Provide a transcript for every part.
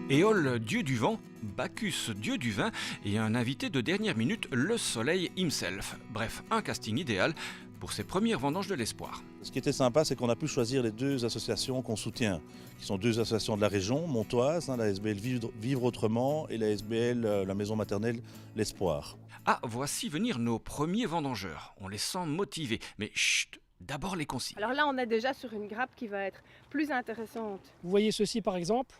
Éole, dieu du vent, Bacchus, dieu du vin, et un invité de dernière minute, le soleil himself. Bref, un casting idéal pour ces premières vendanges de l'espoir. Ce qui était sympa, c'est qu'on a pu choisir les deux associations qu'on soutient, qui sont deux associations de la région, montoise, la SBL Vivre Autrement et la SBL, la maison maternelle L'Espoir. Ah, voici venir nos premiers vendangeurs. On les sent motivés, mais chut, d'abord les consignes. Alors là, on est déjà sur une grappe qui va être plus intéressante. Vous voyez ceci par exemple,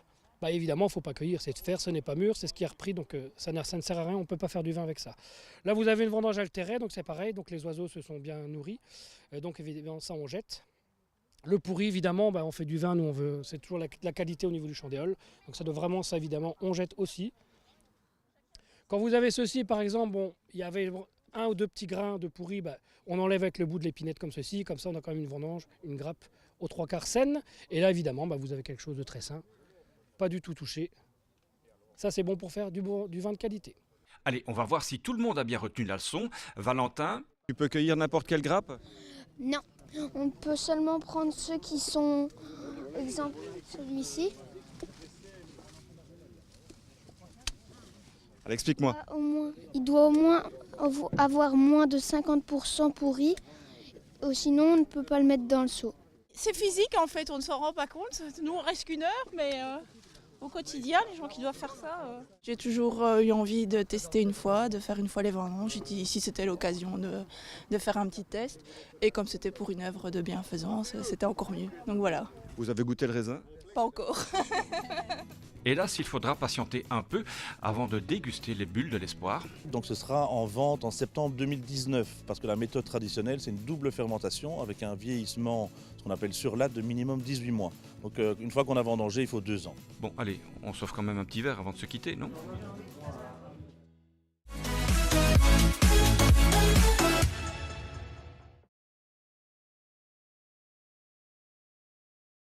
évidemment il ne faut pas cueillir, c'est de faire, ce n'est pas mûr, c'est ce qui est repris, donc ça ne sert à rien, on ne peut pas faire du vin avec ça. Là vous avez une vendange altérée, donc c'est pareil, donc les oiseaux se sont bien nourris, donc évidemment ça on jette. Le pourri évidemment, on fait du vin, nous on veut, c'est toujours la qualité au niveau du chandéol, donc ça doit vraiment, ça évidemment on jette aussi. Quand vous avez ceci par exemple, il y avait un ou deux petits grains de pourri, on enlève avec le bout de l'épinette comme ceci, comme ça on a quand même une vendange, une grappe aux 3/4 saine, et là évidemment vous avez quelque chose de très sain. Pas du tout touché. Ça, c'est bon pour faire du vin de qualité. Allez, on va voir si tout le monde a bien retenu la leçon. Valentin, tu peux cueillir n'importe quelle grappe? Non, on peut seulement prendre ceux qui sont, exemple celui-ci. Allez, explique-moi. Il doit au moins avoir moins de 50% pourri, ou sinon on ne peut pas le mettre dans le seau. C'est physique en fait, on ne s'en rend pas compte. Nous on reste qu'une heure, mais au quotidien, les gens qui doivent faire ça. J'ai toujours eu envie de tester une fois, de faire une fois les vendanges. J'ai dit ici c'était l'occasion de faire un petit test. Et comme c'était pour une œuvre de bienfaisance, c'était encore mieux. Donc voilà. Vous avez goûté le raisin? Pas encore. Hélas, il faudra patienter un peu avant de déguster les bulles de l'espoir. Donc ce sera en vente en septembre 2019, parce que la méthode traditionnelle, c'est une double fermentation avec un vieillissement, ce qu'on appelle sur latte, de minimum 18 mois. Donc une fois qu'on a vendangé, il faut 2 ans. Bon, allez, on s'offre quand même un petit verre avant de se quitter, non?